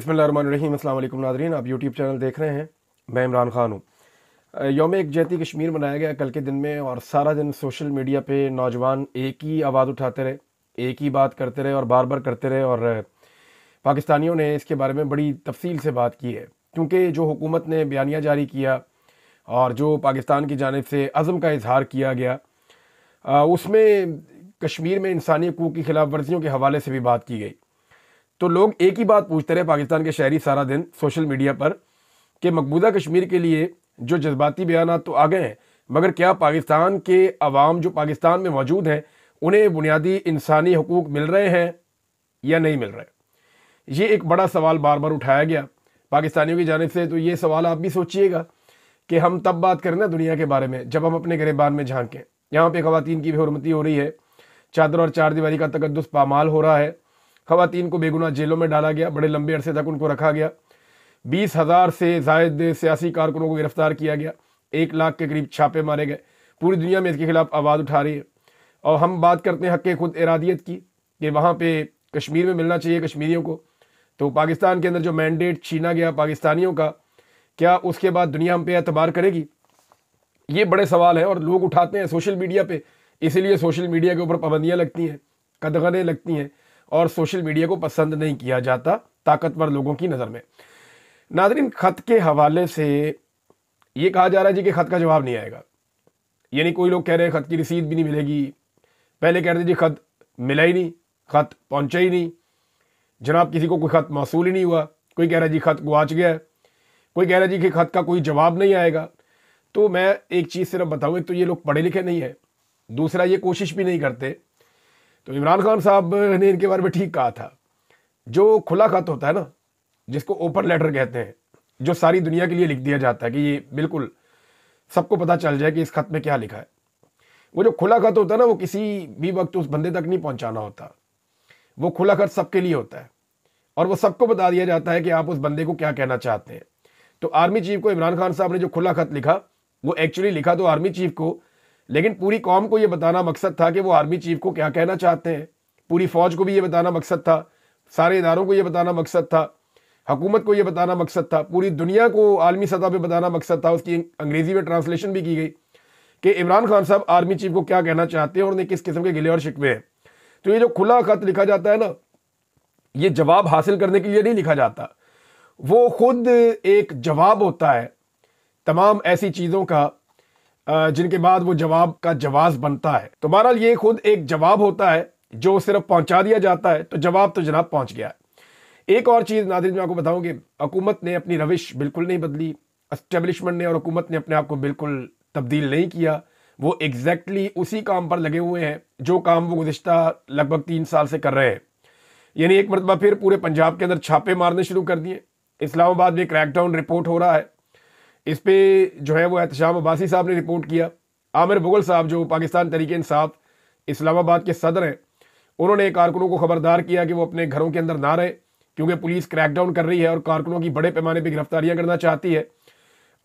बिस्मिल्लाहिर्रहमानिर्रहीम। अस्सलाम वालेकुम नाज़रीन, आप यूट्यूब चैनल देख रहे हैं। मैं इमरान ख़ान हूँ। यौम यकजहती कश्मीर मनाया गया कल के दिन में, और सारा दिन सोशल मीडिया पे नौजवान एक ही आवाज़ उठाते रहे, एक ही बात करते रहे और बार बार करते रहे। और पाकिस्तानियों ने इसके बारे में बड़ी तफसील से बात की है, क्योंकि जो हुकूमत ने बयानिया जारी किया और जो पाकिस्तान की जानिब से अज़म का इजहार किया गया, उसमें कश्मीर में इंसानी हकूक़ की खिलाफ वर्जियों के हवाले से भी बात की गई। तो लोग एक ही बात पूछते रहे, पाकिस्तान के शहरी सारा दिन सोशल मीडिया पर, कि मकबूजा कश्मीर के लिए जो जज्बाती बयान तो आ गए हैं, मगर क्या पाकिस्तान के अवाम जो पाकिस्तान में मौजूद हैं उन्हें बुनियादी इंसानी हकूक़ मिल रहे हैं या नहीं मिल रहे? ये एक बड़ा सवाल बार बार उठाया गया पाकिस्तानियों की जानिब से। तो ये सवाल आप भी सोचिएगा कि हम तब बात करें ना दुनिया के बारे में जब हम अपने गिरबान में झांकें। यहाँ पे ख़वातीन की बेहुरमती हो रही है, चादर और चार दीवारी का तकद्दुस पामाल हो रहा है, ख़वातीन को बेगुनाह जेलों में डाला गया, बड़े लंबे अरसे तक उनको रखा गया, 20,000 से ज़ायद सियासी कारकुनों को गिरफ्तार किया गया, 1 लाख के करीब छापे मारे गए। पूरी दुनिया में इसके खिलाफ आवाज़ उठा रही है। और हम बात करते हैं हक़ खुद इरादियत की, कि वहाँ पे कश्मीर में मिलना चाहिए कश्मीरियों को। तो पाकिस्तान के अंदर जो मैंडेट छीना गया पाकिस्तानियों का, क्या उसके बाद दुनिया हम पे एतबार करेगी? ये बड़े सवाल हैं और लोग उठाते हैं सोशल मीडिया पे। इसीलिए सोशल मीडिया के ऊपर पाबंदियाँ लगती हैं, कदगनें लगती हैं, और सोशल मीडिया को पसंद नहीं किया जाता ताकतवर लोगों की नज़र में। नाज़रीन, ख़त के हवाले से ये कहा जा रहा है जी कि ख़त का जवाब नहीं आएगा। यानी कोई लोग कह रहे हैं ख़त की रसीद भी नहीं मिलेगी। पहले कह रहे थे जी ख़त मिला ही नहीं, ख़त पहुंचा ही नहीं, जनाब किसी को कोई ख़त मौसूल ही नहीं हुआ। कोई कह रहा है जी ख़त गुआच गया है, कोई कह रहा है जी कि ख़त का कोई जवाब नहीं आएगा। तो मैं एक चीज़ सिर्फ बताऊँ, एक तो ये लोग पढ़े लिखे नहीं है, दूसरा ये कोशिश भी नहीं करते। तो इमरान खान साहब ने इनके बारे में ठीक कहा था, जो खुला खत होता है ना, जिसको ओपन लेटर कहते हैं, जो सारी दुनिया के लिए लिख दिया जाता है कि ये बिल्कुल सबको पता चल जाए कि इस खत में क्या लिखा है, वो जो खुला खत होता है ना, वो किसी भी वक्त उस बंदे तक नहीं पहुंचाना होता। वो खुला खत सबके लिए होता है और वो सबको बता दिया जाता है कि आप उस बंदे को क्या कहना चाहते हैं। तो आर्मी चीफ को इमरान खान साहब ने जो खुला खत लिखा, वो एक्चुअली लिखा तो आर्मी चीफ को, लेकिन पूरी कौम को यह बताना मकसद था कि वो आर्मी चीफ को क्या कहना चाहते हैं। पूरी फौज को भी ये बताना मकसद था, सारे इदारों को ये बताना मकसद था, हुकूमत को ये बताना मकसद था, पूरी दुनिया को आलमी सतह पे बताना मकसद था। उसकी अंग्रेजी में ट्रांसलेशन भी की गई कि इमरान खान साहब आर्मी चीफ को क्या कहना चाहते हैं और उन्हें किस किस्म के गिले और शिकवे हैं। तो ये जो खुला खत लिखा जाता है ना, ये जवाब हासिल करने के लिए नहीं लिखा जाता, वो खुद एक जवाब होता है तमाम ऐसी चीज़ों का जिनके बाद वो जवाब का जवाब बनता है। तो बहरहाल ये खुद एक जवाब होता है जो सिर्फ पहुंचा दिया जाता है। तो जवाब तो जनाब पहुंच गया है। एक और चीज़ नाज़रीन मैं आपको बताऊं कि हुकूमत ने अपनी रविश बिल्कुल नहीं बदली, एस्टेब्लिशमेंट ने और हुकूमत ने अपने आप को बिल्कुल तब्दील नहीं किया। वो एग्जैक्टली उसी काम पर लगे हुए हैं जो काम वो गुज़िश्ता लगभग 3 साल से कर रहे हैं। यानी एक मरतबा फिर पूरे पंजाब के अंदर छापे मारने शुरू कर दिए। इस्लामाबाद में क्रैकडाउन रिपोर्ट हो रहा है, इस पे जो है वो एहतशाम अब्बासी साहब ने रिपोर्ट किया। आमिर मुगल साहब जो पाकिस्तान तहरीक इंसाफ इस्लामाबाद के सदर हैं, उन्होंने कारकुनों को खबरदार किया कि वो अपने घरों के अंदर ना रहे, क्योंकि पुलिस क्रैकडाउन कर रही है और कारकुनों की बड़े पैमाने पर गिरफ्तारियां करना चाहती है।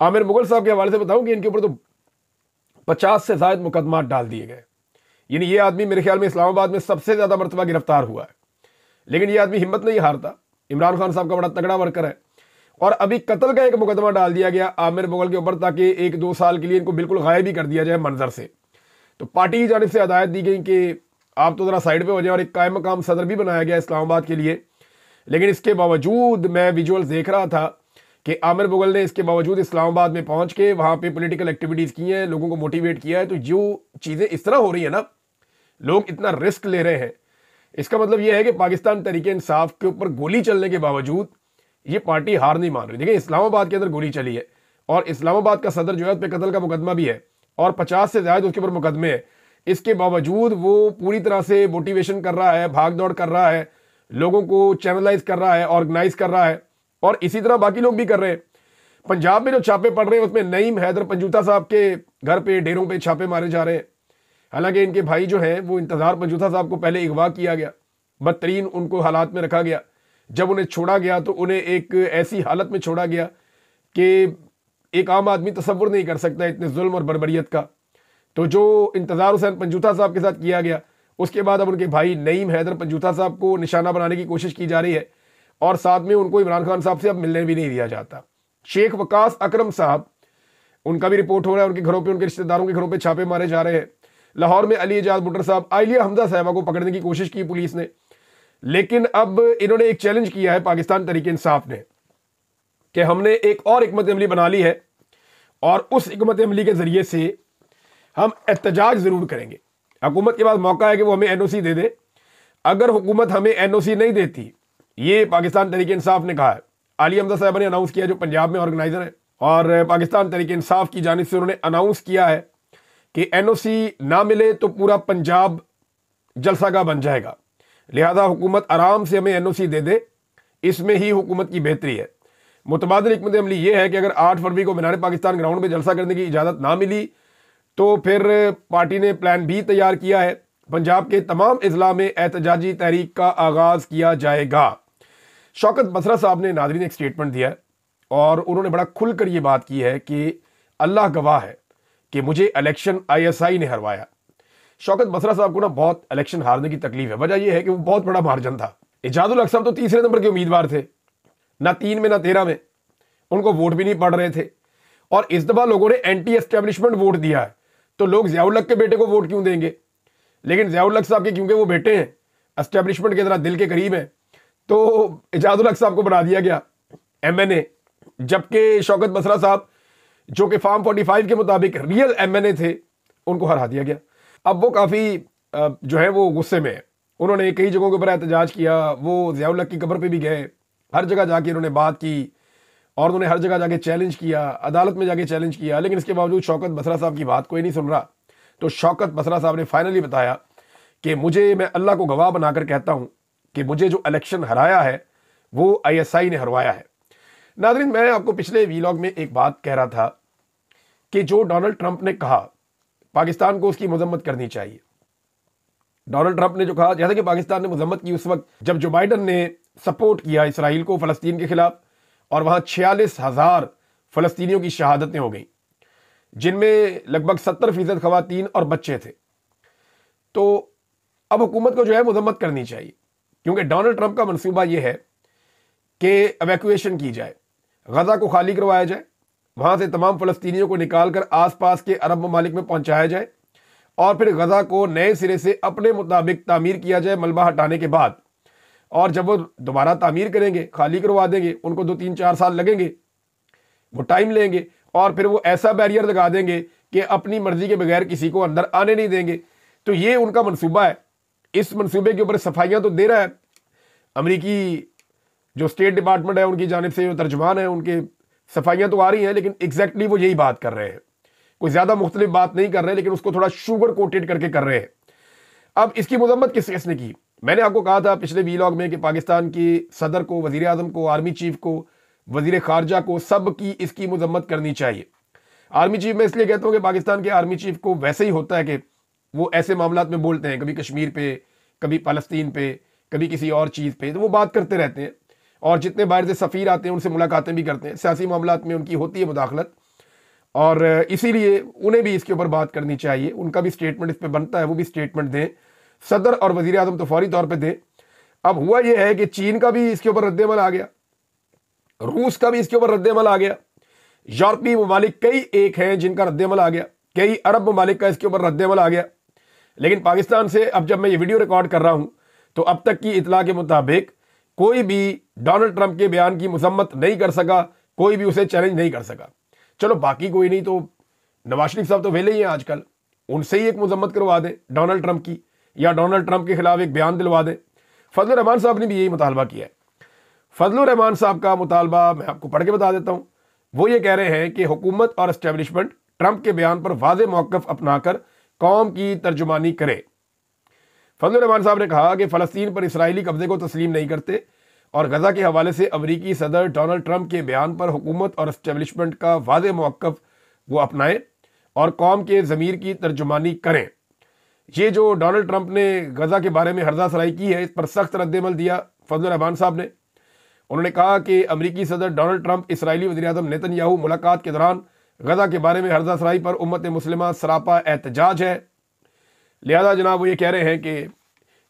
आमिर मुगल साहब के हवाले से बताऊं कि इनके ऊपर तो 50 से ज़ायद मुकदमात डाल दिए गए। यानी ये आदमी मेरे ख्याल में इस्लामाबाद में सबसे ज़्यादा मरतबा गिरफ्तार हुआ है, लेकिन ये आदमी हिम्मत नहीं हारता। इमरान खान साहब का बड़ा तगड़ा वर्कर है। और अभी कत्ल का एक मुकदमा डाल दिया गया आमिर मुगल के ऊपर, ताकि 1-2 साल के लिए इनको बिल्कुल गायब ही कर दिया जाए मंजर से। तो पार्टी की जानिब से हदायत दी गई कि आप तो ज़रा साइड पे हो जाए, और एक कायम मकाम सदर भी बनाया गया इस्लामाबाद के लिए। लेकिन इसके बावजूद मैं विजुअल्स देख रहा था कि आमिर मुगल ने इसके बावजूद इस्लामाबाद में पहुंच के वहाँ पे पॉलिटिकल एक्टिविटीज़ की हैं, लोगों को मोटिवेट किया है। तो जो चीज़ें इस तरह हो रही है ना, लोग इतना रिस्क ले रहे हैं, इसका मतलब यह है कि पाकिस्तान तहरीक इंसाफ के ऊपर गोली चलने के बावजूद ये पार्टी हार नहीं मान रही। देखिए, इस्लामाबाद के अंदर गोली चली है और इस्लामाबाद का सदर जो है उस पर कत्ल का मुकदमा भी है और 50 से ज़्यादा उसके ऊपर मुकदमे हैं। इसके बावजूद वो पूरी तरह से मोटिवेशन कर रहा है, भाग दौड़ कर रहा है, लोगों को चैनलाइज कर रहा है, ऑर्गेनाइज कर रहा है, और इसी तरह बाकी लोग भी कर रहे हैं। पंजाब में जो छापे पड़ रहे हैं उसमें नईम हैदर पंजूता साहब के घर पे, डेरों पे छापे मारे जा रहे हैं। हालांकि इनके भाई जो हैं वो इंतज़ार पंजूता साहब को पहले अगवा किया गया, बदतरीन उनको हालात में रखा गया। जब उन्हें छोड़ा गया तो उन्हें एक ऐसी हालत में छोड़ा गया कि एक आम आदमी तसव्वुर नहीं कर सकता इतने जुल्म और बर्बरियत का। तो जो इंतज़ार हुसैन पंजूता साहब के साथ किया गया, उसके बाद अब उनके भाई नईम हैदर पंजूता साहब को निशाना बनाने की कोशिश की जा रही है। और साथ में उनको इमरान खान साहब से अब मिलने भी नहीं दिया जाता। शेख वकास अकरम साहब, उनका भी रिपोर्ट हो रहा है, उनके घरों पे, उनके रिश्तेदारों के घरों पे छापे मारे जा रहे हैं। लाहौर में अली एजाज बुटर साहब, आलिया हमजा साहबा को पकड़ने की कोशिश की पुलिस ने, लेकिन अब इन्होंने एक चैलेंज किया है पाकिस्तान तहरीक इंसाफ ने कि हमने एक और हिकमत अमली बना ली है और उस हिकमत अमली के जरिए से हम एहतजाज जरूर करेंगे। हुकूमत के पास मौका है कि वो हमें एनओसी दे दे। अगर हुकूमत हमें एनओसी नहीं देती, ये पाकिस्तान तहरीक इंसाफ ने कहा है, आलिया हमजा साहब ने अनाउंस किया, जो पंजाब में ऑर्गेनाइजर है, और पाकिस्तान तहरीक इंसाफ की जानिब से उन्होंने अनाउंस किया है कि एनओसी ना मिले तो पूरा पंजाब जलसागाह बन जाएगा। लिहाजा हुकूमत आराम से हमें एनओसी दे दे, इसमें ही हुकूमत की बेहतरी है। मुतबादिल हिकमत अमली ये है कि अगर 8 फरवरी को मीनार पाकिस्तान ग्राउंड में जलसा करने की इजाज़त ना मिली तो फिर पार्टी ने प्लान भी तैयार किया है, पंजाब के तमाम अजला में एहतजाजी तहरीक का आगाज़ किया जाएगा। शौकत बसरा साहब ने नाज़रीन एक स्टेटमेंट दिया है और उन्होंने बड़ा खुलकर ये बात की है कि अल्लाह गवाह है कि मुझे इलेक्शन ISI ने हरवाया। शौकत बसरा साहब को ना बहुत इलेक्शन हारने की तकलीफ है। वजह यह है कि वो बहुत बड़ा मार्जिन था। एजाजुल हक साहब तो तीसरे नंबर के उम्मीदवार थे, ना 3 में ना 13 में, उनको वोट भी नहीं पड़ रहे थे। और इस दफा लोगों ने एंटी एस्टेब्लिशमेंट वोट दिया है, तो लोग ज़ियाउल हक के बेटे को वोट क्यों देंगे? लेकिन ज़ियाउल हक साहब के, क्योंकि वो बेटे हैं, एस्टेब्लिशमेंट के जरा दिल के करीब हैं, तो एजाजुल हक साहब को बना दिया गया MNA, जबकि शौकत बसरा साहब जो कि फार्म 45 के मुताबिक रियल MNA थे, उनको हरा दिया गया। अब वो काफ़ी जो है वो गुस्से में है। उन्होंने कई जगहों के ऊपर एहतजाज किया, वो ज़ियाउल हक की कब्र पे भी गए, हर जगह जाके उन्होंने बात की और उन्होंने हर जगह जाके चैलेंज किया, अदालत में जाके चैलेंज किया, लेकिन इसके बावजूद शौकत बसरा साहब की बात कोई नहीं सुन रहा। तो शौकत बसरा साहब ने फाइनली बताया कि मैं अल्लाह को गवाह बनाकर कहता हूँ कि मुझे जो इलेक्शन हराया है वो ISI ने हरवाया है। नाज़रीन, मैं आपको पिछले वीलॉग में एक बात कह रहा था कि जो डोनाल्ड ट्रंप ने कहा पाकिस्तान को उसकी मजम्मत करनी चाहिए। डोनाल्ड ट्रंप ने जो कहा, जैसा कि पाकिस्तान ने मजम्मत की उस वक्त जब जो बाइडन ने सपोर्ट किया इसराइल को फ़लस्तीन के खिलाफ, और वहाँ 46,000 फ़लस्तीनियों की शहादतें हो गई, जिनमें लगभग 70% ख़वातीन और बच्चे थे। तो अब हुकूमत को जो है मजम्मत करनी चाहिए, क्योंकि डोनाल्ड ट्रंप का मनसूबा ये है कि एवैक्यूएशन की जाए, गजा को खाली करवाया जाए, वहाँ से तमाम फ़लस्तीनियों को निकाल कर आसपास के अरब ममालिक में पहुँचाया जाए और फिर गजा को नए सिरे से अपने मुताबिक तामीर किया जाए मलबा हटाने के बाद। और जब वो दोबारा तामीर करेंगे, खाली करवा देंगे, उनको 2-3-4 साल लगेंगे, वो टाइम लेंगे, और फिर वो ऐसा बैरियर लगा देंगे कि अपनी मर्जी के बगैर किसी को अंदर आने नहीं देंगे। तो ये उनका मनसूबा है। इस मनसूबे के ऊपर सफाइयाँ तो दे रहा है अमरीकी जो स्टेट डिपार्टमेंट है, उनकी जानिब से जो तर्जुमान है, उनके सफाइयाँ तो आ रही हैं, लेकिन एग्जैक्टली वो यही बात कर रहे हैं, कोई ज़्यादा मुख्तलिफ बात नहीं कर रहे, लेकिन उसको थोड़ा शुगर कोटेड करके कर रहे हैं। अब इसकी मजम्मत किसने की? मैंने आपको कहा था पिछले वीलॉग में कि पाकिस्तान की सदर को, वज़ीर आज़म को, आर्मी चीफ को, वज़ीर ख़ारजा को, सब की इसकी मजम्मत करनी चाहिए। आर्मी चीफ मैं इसलिए कहता हूँ कि पाकिस्तान के आर्मी चीफ को वैसे ही होता है कि वो ऐसे मामलात में बोलते हैं, कभी कश्मीर पे, कभी फ़लस्तीन पे, कभी किसी और चीज़ पे, तो वो बात करते रहते हैं। और जितने बाहर से सफ़ीर आते हैं उनसे मुलाकातें भी करते हैं, सियासी मामलात में उनकी होती है मुदाखलत, और इसीलिए उन्हें भी इसके ऊपर बात करनी चाहिए। उनका भी स्टेटमेंट इस पर बनता है, वो भी स्टेटमेंट दें। सदर और वज़ीर आज़म तो फौरी तौर पे दें। अब हुआ यह है कि चीन का भी इसके ऊपर रद्द-ए-अमल आ गया, रूस का भी इसके ऊपर रद्द-ए-अमल आ गया, यूरोपीय ममालिक कई एक हैं जिनका रद्द-ए-अमल आ गया, कई अरब ममालिक का इसके ऊपर रद्द-ए-अमल आ गया। लेकिन पाकिस्तान से अब जब मैं ये वीडियो रिकॉर्ड कर रहा हूं तो अब तक की इतला के मुताबिक कोई भी डोनाल्ड ट्रंप के बयान की मजम्मत नहीं कर सका, कोई भी उसे चैलेंज नहीं कर सका। चलो बाकी कोई नहीं तो नवाज शरीफ साहब तो वेले ही हैं आजकल, उनसे ही एक मजम्मत करवा दें डोनाल्ड ट्रंप की, या डोनाल्ड ट्रंप के खिलाफ एक बयान दिलवा दें। फजलुर रहमान साहब ने भी यही मुतालबा किया है। फजलुर रहमान साहब का मुतालबा मैं आपको पढ़ के बता देता हूँ। वो ये कह रहे हैं कि हुकूमत और एस्टेब्लिशमेंट ट्रंप के बयान पर वाज़े मौक़िफ़ अपनाकर कौम की तर्जुमानी करे। फजलुर रहमान साहब ने कहा कि फ़लस्तीन पर इसराइली कब्जे को तस्लीम नहीं करते और गजा के हवाले से अमरीकी सदर डोनाल्ड ट्रंप के बयान पर हुकूमत और एस्टेब्लिशमेंट का वाज़े मौक़िफ़ वो अपनाएं और कौम के ज़मीर की तर्जुमानी करें। ये जो डोनाल्ड ट्रंप ने गजा के बारे में हर्जा सराई की है, इस पर सख्त रद्द-ए-अमल दिया फजलुर रहमान साहब ने। उन्होंने कहा कि अमरीकी सदर डोनाल्ड ट्रंप इसराइली वज़ीर-ए-आज़म नेतन्याहू मुलाकात के दौरान गजा के बारे में हर्जा सराई पर उम्मत मुस्लिमा सरापा एहतजाज है। लिहाजा जनाब वो ये कह रहे हैं कि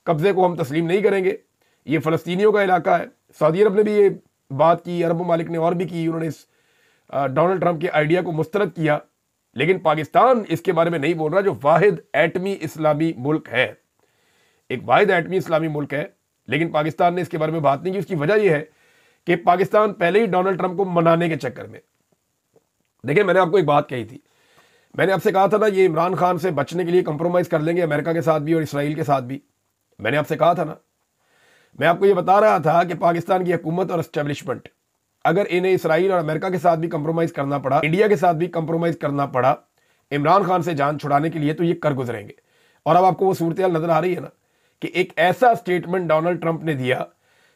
कब्ज़े को हम तस्लीम नहीं करेंगे, ये फ़लस्तीनियों का इलाका है, सऊदी अरब ने भी ये बात की, अरब ममालिक ने और भी की, उन्होंने इस डोनाल्ड ट्रंप के आइडिया को मुस्तरद किया। लेकिन पाकिस्तान इसके बारे में नहीं बोल रहा, जो वाहिद एटमी इस्लामी मुल्क है, एक वाहिद एटमी इस्लामी मुल्क है, लेकिन पाकिस्तान ने इसके बारे में बात नहीं की। उसकी वजह यह है कि पाकिस्तान पहले ही डोनाल्ड ट्रंप को मनाने के चक्कर में, देखिए मैंने आपको एक बात कही थी, मैंने आपसे कहा था ना ये इमरान खान से बचने के लिए कंप्रोमाइज कर लेंगे अमेरिका के साथ भी और इसराइल के साथ भी। मैंने आपसे कहा था ना, मैं आपको ये बता रहा था कि पाकिस्तान की हुकूमत और एस्टेब्लिशमेंट, अगर इन्हें इसराइल और अमेरिका के साथ भी कंप्रोमाइज करना पड़ा, इंडिया के साथ भी कंप्रोमाइज करना पड़ा इमरान खान से जान छुड़ाने के लिए, तो ये कर गुजरेंगे। और अब आपको वो सूरत नजर आ रही है ना कि एक ऐसा स्टेटमेंट डोनाल्ड ट्रंप ने दिया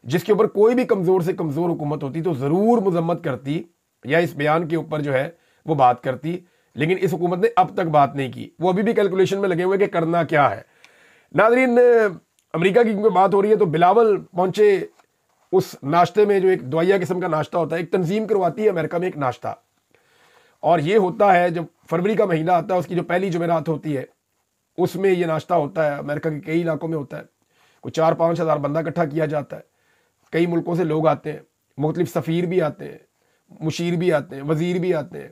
जिसके ऊपर कोई भी कमजोर से कमजोर हुकूमत होती तो जरूर मजम्मत करती या इस बयान के ऊपर जो है वो बात करती, लेकिन इस हुकूमत ने अब तक बात नहीं की। वो अभी भी कैलकुलेशन में लगे हुए कि करना क्या है। नाज़रीन, अमेरिका की क्योंकि बात हो रही है तो बिलावल पहुंचे उस नाश्ते में, जो एक दवाइया किस्म का नाश्ता होता है, एक तंजीम करवाती है अमेरिका में एक नाश्ता, और ये होता है जब फरवरी का महीना आता है उसकी जो पहली जुमेरात होती है उसमें ये नाश्ता होता है। अमेरिका के कई इलाकों में होता है, कुछ 4-5 हज़ार बंदा इकट्ठा किया जाता है, कई मुल्कों से लोग आते हैं, मुख्तलिफ सफ़ीर भी आते हैं, मुशीर भी आते हैं, वज़ीर भी आते हैं,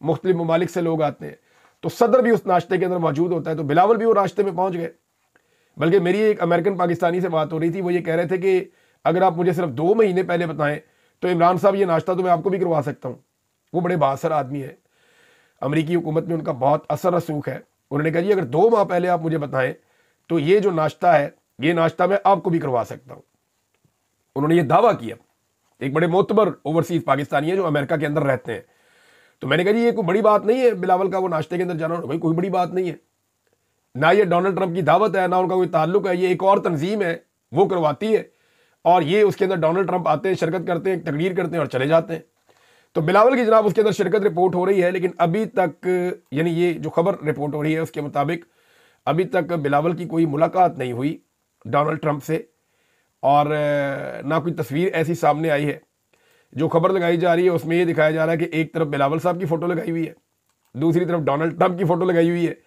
मुख्तलिफ ममालिक से लोग आते हैं, तो सदर भी उस नाश्ते के अंदर मौजूद होता है। तो बिलावल भी वो नाश्ते में पहुंच गए। बल्कि मेरी एक अमेरिकन पाकिस्तानी से बात हो रही थी, वो ये कह रहे थे कि अगर आप मुझे सिर्फ 2 महीने पहले बताएं तो इमरान साहब ये नाश्ता तो मैं आपको भी करवा सकता हूँ। वो बड़े बासर आदमी है, अमरीकी हुकूमत में उनका बहुत असर रसूख है। उन्होंने कहा जी अगर 2 माह पहले आप मुझे बताएं तो ये जो नाश्ता है, ये नाश्ता मैं आपको भी करवा सकता हूँ। उन्होंने ये दावा किया, एक बड़े मोतबर ओवरसीज पाकिस्तानी है जो अमेरिका के अंदर रहते हैं। तो मैंने कहा जी ये कोई बड़ी बात नहीं है बिलावल का वो नाश्ते के अंदर जाना। भाई कोई बड़ी बात नहीं है, ना ये डोनाल्ड ट्रंप की दावत है, ना उनका कोई ताल्लुक है, ये एक और तंजीम है वो करवाती है, और ये उसके अंदर डोनाल्ड ट्रंप आते हैं, शिरकत करते हैं, तकरीर करते हैं और चले जाते हैं। तो बिलावल की जनाब उसके अंदर शिरकत रिपोर्ट हो रही है, लेकिन अभी तक, यानी ये जो खबर रिपोर्ट हो रही है उसके मुताबिक अभी तक बिलावल की कोई मुलाकात नहीं हुई डोनाल्ड ट्रंप से, और ना कोई तस्वीर ऐसी सामने आई है। जो खबर लगाई जा रही है उसमें ये दिखाया जा रहा है कि एक तरफ बिलावल साहब की फोटो लगाई हुई है, दूसरी तरफ डोनाल्ड ट्रंप की फोटो लगाई हुई है।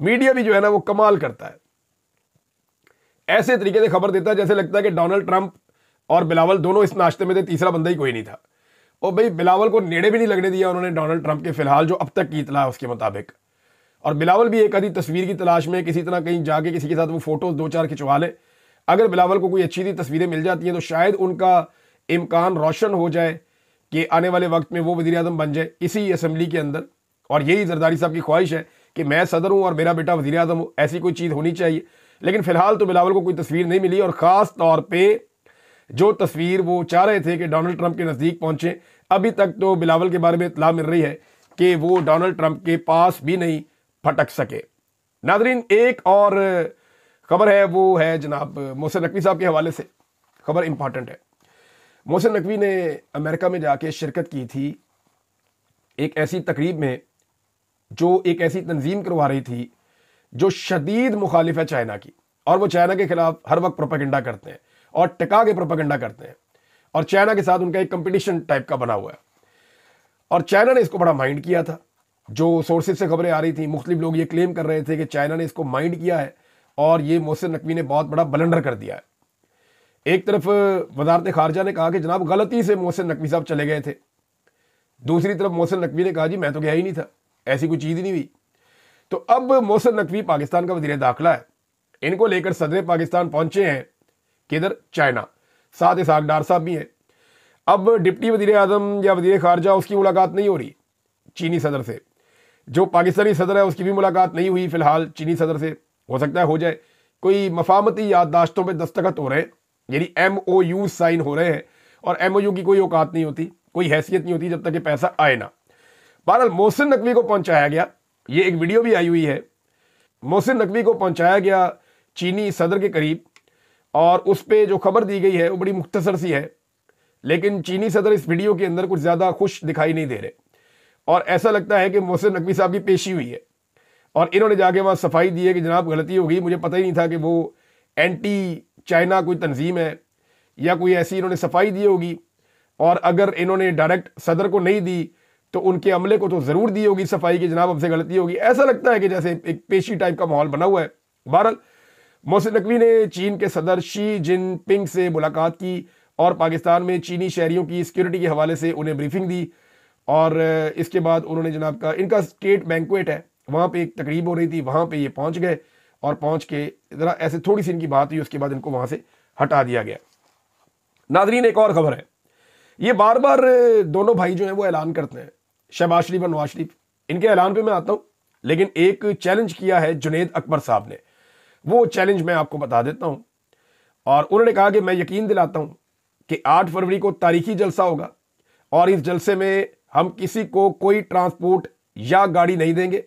मीडिया भी जो है ना वो कमाल करता है, ऐसे तरीके से खबर देता है जैसे लगता है कि डोनाल्ड ट्रंप और बिलावल दोनों इस नाश्ते में थे, तीसरा बंदा ही कोई नहीं था। और भाई बिलावल को नेड़े भी नहीं लगने दिया उन्होंने डोनाल्ड ट्रंप के, फिलहाल जो अब तक की इतला है उसके मुताबिक। और बिलावल भी एक आधी तस्वीर की तलाश में किसी तरह कहीं जाके किसी के साथ वो फोटोज 2-4 खिंचवा ले। अगर बिलावल को कोई अच्छी सी तस्वीरें मिल जाती हैं तो शायद उनका इम्कान रोशन हो जाए कि आने वाले वक्त में वो वज़ीर आज़म बन जाए इसी असेंबली के अंदर। और यही जरदारी साहब की ख्वाहिश है कि मैं सदर हूँ और मेरा बेटा वज़ीर आज़म हो, ऐसी कोई चीज़ होनी चाहिए। लेकिन फिलहाल तो बिलावल को कोई तस्वीर नहीं मिली, और ख़ास तौर पर जो तस्वीर वो चाह रहे थे कि डोनाल्ड ट्रंप के नज़दीक पहुँचे, अभी तक तो बिलावल के बारे में इत्तला मिल रही है कि वो डोनाल्ड ट्रंप के पास भी नहीं फटक सके। नाज़रीन, एक और खबर है, वो है जनाब मोहसिन नकवी साहब के हवाले से। खबर इंपॉर्टेंट है। मोहसिन नकवी ने अमेरिका में जाके शिरकत की थी एक ऐसी तकरीब में जो एक ऐसी तंजीम करवा रही थी जो शदीद मुखालिफ है चाइना की, और वो चाइना के खिलाफ हर वक्त प्रोपेगेंडा करते हैं और टिका के प्रोपेगेंडा करते हैं, और चाइना के साथ उनका एक कंपटीशन टाइप का बना हुआ है। और चाइना ने इसको बड़ा माइंड किया था। जो सोर्सेज से खबरें आ रही थी, मुख्तलिफ लोग ये क्लेम कर रहे थे कि चाइना ने इसको माइंड किया है और ये मोहसिन नकवी ने बहुत बड़ा ब्लंडर कर दिया है। एक तरफ वजारत खारजा ने कहा कि जनाब गलती से मोहसिन नकवी साहब चले गए थे, दूसरी तरफ मोहसिन नकवी ने कहा जी मैं तो गया ही नहीं था, ऐसी कोई चीज़ ही नहीं हुई। तो अब मोहसिन नकवी पाकिस्तान का वज़ीर दाखिला है, इनको लेकर सदर पाकिस्तान पहुंचे हैं, किधर? चाइना। साथ इसहाक डार साहब भी हैं। अब डिप्टी वज़ीर आज़म या वज़ीर खारजा उसकी मुलाकात नहीं हो रही चीनी सदर से, जो पाकिस्तानी सदर है उसकी भी मुलाकात नहीं हुई फिलहाल चीनी सदर से। हो सकता है हो जाए, कोई मफामती याददाश्तों पे दस्तखत हो रहे हैं, यानी MOU साइन हो रहे हैं, और MOU की कोई औकात नहीं होती, कोई हैसियत नहीं होती जब तक कि पैसा आए ना। बहरहाल मोहसिन नकवी को पहुंचाया गया, ये एक वीडियो भी आई हुई है, मोहसिन नकवी को पहुंचाया गया चीनी सदर के करीब, और उस पर जो खबर दी गई है वो बड़ी मुख्तसर सी है, लेकिन चीनी सदर इस वीडियो के अंदर कुछ ज़्यादा खुश दिखाई नहीं दे रहे, और ऐसा लगता है कि मोहसिन नकवी साहब की पेशी हुई है और इन्होंने जाके वहाँ सफाई दी है कि जनाब गलती हो गई, मुझे पता ही नहीं था कि वो एंटी चाइना कोई तंजीम है या कोई ऐसी, इन्होंने सफाई दी होगी, और अगर इन्होंने डायरेक्ट सदर को नहीं दी तो उनके अमले को तो ज़रूर दी होगी सफाई की, जनाब हमसे गलती होगी। ऐसा लगता है कि जैसे एक पेशी टाइप का माहौल बना हुआ है। बहरहाल मोहसिन नकवी ने चीन के सदर शी जिनपिंग से मुलाकात की और पाकिस्तान में चीनी शहरियों की सिक्योरिटी के हवाले से उन्हें ब्रीफिंग दी। और इसके बाद उन्होंने जनाब का इनका स्टेट बैंक्वेट है, वहाँ पे एक तकरीब हो रही थी, वहाँ पे ये पहुँच गए और पहुँच के ज़रा ऐसे थोड़ी सी इनकी बात हुई, उसके बाद इनको वहाँ से हटा दिया गया। नाजरीन, एक और खबर है, ये बार बार दोनों भाई जो हैं वो ऐलान करते हैं, शहबाज शरीफ और नवाज शरीफ, इनके ऐलान पे मैं आता हूँ, लेकिन एक चैलेंज किया है जुनैद अकबर साहब ने, वो चैलेंज मैं आपको बता देता हूँ। और उन्होंने कहा कि मैं यकीन दिलाता हूँ कि 8 फरवरी को तारीखी जलसा होगा और इस जलसे में हम किसी को कोई ट्रांसपोर्ट या गाड़ी नहीं देंगे,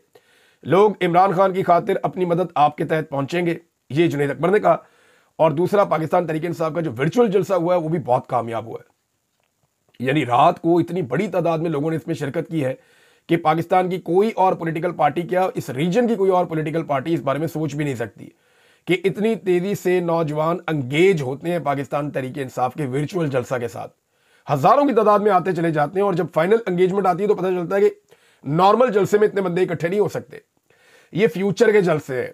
लोग इमरान खान की खातिर अपनी मदद आपके तहत पहुंचेंगे, ये जुनैद अकबर ने कहा। और दूसरा, पाकिस्तान तहरीक इंसाफ का जो वर्चुअल जलसा हुआ है वो भी बहुत कामयाब हुआ है, यानी रात को इतनी बड़ी तादाद में लोगों ने इसमें शिरकत की है कि पाकिस्तान की कोई और पॉलिटिकल पार्टी, क्या इस रीजन की कोई और पॉलिटिकल पार्टी इस बारे में सोच भी नहीं सकती कि इतनी तेजी से नौजवान अंगेज होते हैं पाकिस्तान तहरीक इंसाफ के वर्चुअल जलसा के साथ। हजारों की तादाद में आते चले जाते हैं और जब फाइनल एंगेजमेंट आती है तो पता चलता है कि नॉर्मल जलसे में इतने बंदे इकट्ठे नहीं हो सकते। ये फ्यूचर के जलसे हैं,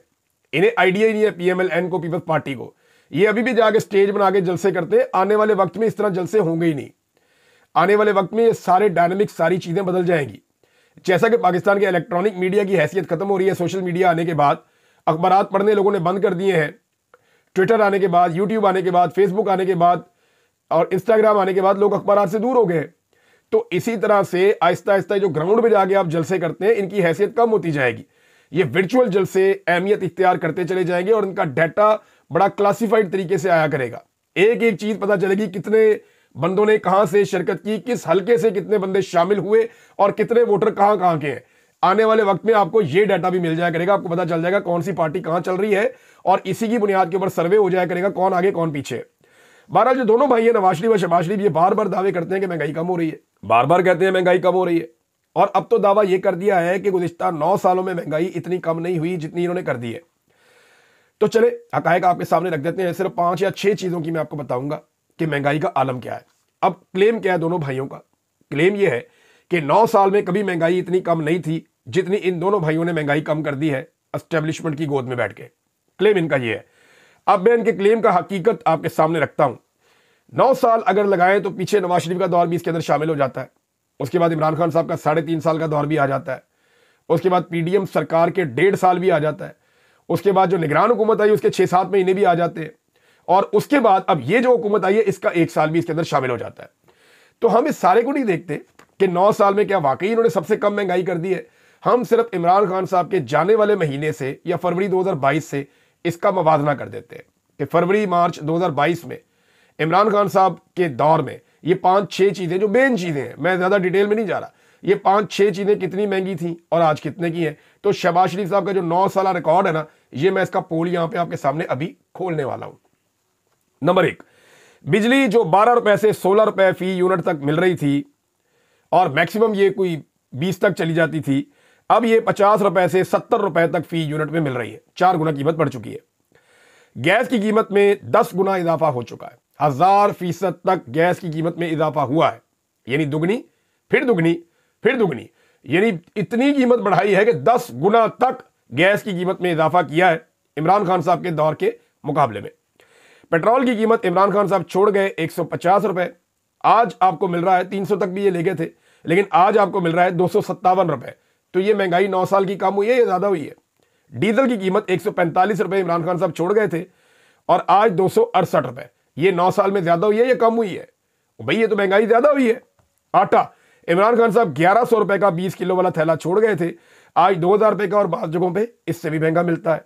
इन्हें आइडिया ही नहीं है पीएमएलएन को, पीपल्स पार्टी को। ये अभी भी जाके स्टेज बना के जलसे करते हैं, आने वाले वक्त में इस तरह जलसे होंगे ही नहीं। आने वाले वक्त में ये सारे डायनामिक्स, सारी चीजें बदल जाएंगी। जैसा कि पाकिस्तान के इलेक्ट्रॉनिक मीडिया की हैसियत खत्म हो रही है, सोशल मीडिया आने के बाद अखबारात पढ़ने लोगों ने बंद कर दिए हैं, ट्विटर आने के बाद, यूट्यूब आने के बाद, फेसबुक आने के बाद और इंस्टाग्राम आने के बाद लोग अखबारात से दूर हो गए। तो इसी तरह से आहिस्ता आहिस्ता जो ग्राउंड में जाके आप जलसे करते हैं, इनकी हैसियत कम होती जाएगी। ये वर्चुअल जलसे अहमियत इख्तियार करते चले जाएंगे और इनका डाटा बड़ा क्लासिफाइड तरीके से आया करेगा। एक एक चीज पता चलेगी, कितने बंदों ने कहां से शिरकत की, किस हल्के से कितने बंदे शामिल हुए और कितने वोटर कहां कहां के हैं। आने वाले वक्त में आपको ये डाटा भी मिल जाया करेगा, आपको पता चल जाएगा कौन सी पार्टी कहां चल रही है और इसी की बुनियाद के ऊपर सर्वे हो जाया करेगा कौन आगे कौन पीछे। बहरहाल जो दोनों भाई है नवाज शरीफ और शहबाज शरीफ, ये बार बार दावे करते हैं कि महंगाई कम हो रही है, बार बार कहते हैं महंगाई कम हो रही है, और अब तो दावा यह कर दिया है कि गुज़िश्ता 9 सालों में महंगाई इतनी कम नहीं हुई जितनी इन्होंने कर दी है। तो चले हकायक आपके सामने रख देते हैं, सिर्फ 5 या 6 चीजों की मैं आपको बताऊंगा कि महंगाई का आलम क्या है। अब क्लेम क्या है दोनों भाइयों का? क्लेम यह है कि 9 साल में कभी महंगाई इतनी कम नहीं थी जितनी इन दोनों भाइयों ने महंगाई कम कर दी है एस्टेब्लिशमेंट की गोद में बैठ के। क्लेम इनका यह है। अब मैं इनके क्लेम का हकीकत आपके सामने रखता हूं। 9 साल अगर लगाएं तो पीछे नवाज शरीफ का दौर भी इसके अंदर शामिल हो जाता है, उसके बाद इमरान खान साहब का 3.5 साल का दौर भी आ जाता है, उसके बाद पीडीएम सरकार के 1.5 साल भी आ जाता है, उसके बाद जो निगरान हुकूमत आई उसके 6-7 महीने भी आ जाते हैं, और उसके बाद अब ये जो हुकूमत आई है इसका 1 साल भी इसके अंदर शामिल हो जाता है। तो हम इस सारे को नहीं देखते कि 9 साल में क्या वाकई इन्होंने सबसे कम महंगाई कर दी है। हम सिर्फ इमरान खान साहब के जाने वाले महीने से या फरवरी 2022 से इसका मवाजना कर देते हैं कि फरवरी मार्च 2022 में इमरान खान साहब के दौर में ये 5-6 चीजें जो मेन चीजें हैं, मैं ज्यादा डिटेल में नहीं जा रहा, ये 5-6 चीजें कितनी महंगी थी और आज कितने की हैं। तो शहबाज शरीफ साहब का जो 9 साल रिकॉर्ड है ना, ये मैं इसका पोल यहां पे आपके सामने अभी खोलने वाला हूं। नंबर 1, बिजली जो 12 रुपए से 16 रुपए फी यूनिट तक मिल रही थी और मैक्सिमम ये कोई 20 तक चली जाती थी, अब ये 50 रुपए से 70 रुपए तक फी यूनिट में मिल रही है। 4 गुना कीमत बढ़ चुकी है। गैस की कीमत में 10 गुना इजाफा हो चुका है। 1000% तक गैस की कीमत में इजाफा हुआ है, यानी दुगनी फिर दुगनी फिर दुगनी, यानी इतनी कीमत बढ़ाई है कि 10 गुना तक गैस की कीमत में इजाफा किया है इमरान खान साहब के दौर के मुकाबले में। पेट्रोल की कीमत इमरान खान साहब छोड़ गए 150 रुपए, आज आपको मिल रहा है 300 तक भी ये ले गए थे, लेकिन आज आपको मिल रहा है 257 रुपए। तो ये महंगाई 9 साल की कम हुई है या ज्यादा हुई है? डीजल की कीमत 145 रुपए इमरान खान साहब छोड़ गए थे और आज 268 रुपए। ये 9 साल में ज्यादा हुई है या कम हुई है? भाई ये तो महंगाई ज्यादा हुई है। आटा इमरान खान साहब 1100 रुपए का 20 किलो वाला थैला छोड़ गए थे, आज 2000 रुपए का और बात जगहों पे इससे भी महंगा मिलता है।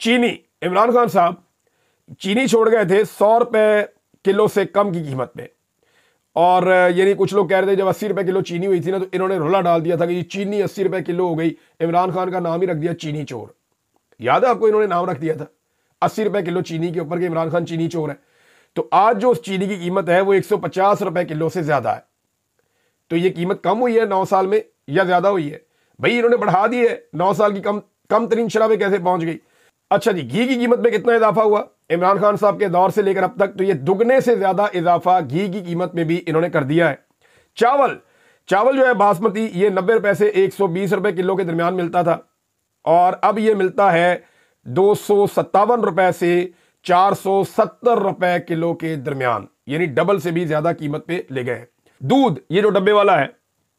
चीनी इमरान खान साहब चीनी छोड़ गए थे 100 रुपए किलो से कम की कीमत में, और यानी कुछ लोग कह रहे थे जब 80 रुपए किलो चीनी हुई थी ना तो इन्होंने रोला डाल दिया था कि ये चीनी 80 रुपए किलो हो गई, इमरान खान का नाम ही रख दिया चीनी चोर। याद है आपको, इन्होंने नाम रख दिया था 80 रुपए किलो चीनी के ऊपर कि इमरान खान चीनी चोर है। तो आज जो उस चीनी की कीमत है वो 150 रुपए किलो से ज्यादा है। तो ये कीमत कम हुई है 9 साल में या ज्यादा हुई है? भाई इन्होंने बढ़ा दी है। 9 साल की कम तरीन शराबें कैसे पहुंच गई? अच्छा जी, घी की कीमत में कितना इजाफा हुआ इमरान खान साहब के दौर से लेकर अब तक? तो ये दुगने से ज्यादा इजाफा घी की कीमत में भी इन्होंने कर दिया है। चावल जो है बासमती, ये 90 रुपए से 120 रुपए किलो के दरमियान मिलता था और अब ये मिलता है 257 रुपए से 470 रुपए किलो के दरमियान। यानी डबल से भी ज्यादा कीमत पे ले गए हैं। दूध, ये जो डब्बे वाला है,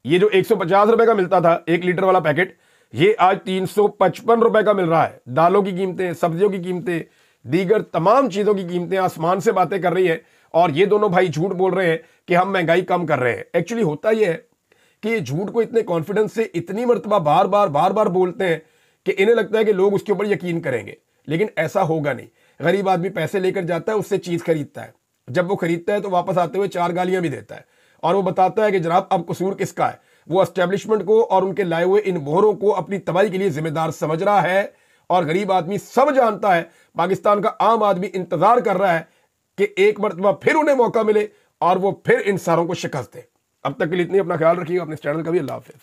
ये जो 150 रुपए का मिलता था 1 लीटर वाला पैकेट, ये आज 355 रुपए का मिल रहा है। दालों की कीमतें, सब्जियों की कीमतें, दीगर तमाम चीजों की कीमतें आसमान से बातें कर रही है। और ये दोनों भाई झूठ बोल रहे हैं कि हम महंगाई कम कर रहे हैं। एक्चुअली होता यह है कि ये झूठ को इतने कॉन्फिडेंस से इतनी मर्तबा बार बार बोलते हैं कि इन्हें लगता है कि लोग उसके ऊपर यकीन करेंगे, लेकिन ऐसा होगा नहीं। गरीब आदमी पैसे लेकर जाता है, उससे चीज खरीदता है, जब वो खरीदता है तो वापस आते हुए 4 गालियां भी देता है और वो बताता है कि जनाब अब कसूर किसका है। वो एस्टेब्लिशमेंट को और उनके लाए हुए इन मोहरों को अपनी तबाही के लिए जिम्मेदार समझ रहा है। और गरीब आदमी सब जानता है, पाकिस्तान का आम आदमी इंतजार कर रहा है कि एक मरतबा फिर उन्हें मौका मिले और वो फिर इन सारों को शिकस्त दे। अब तक के लिए इतनी, अपना ख्याल रखिएगा, अपने चैनल का भी। अल्लाह हाफिज।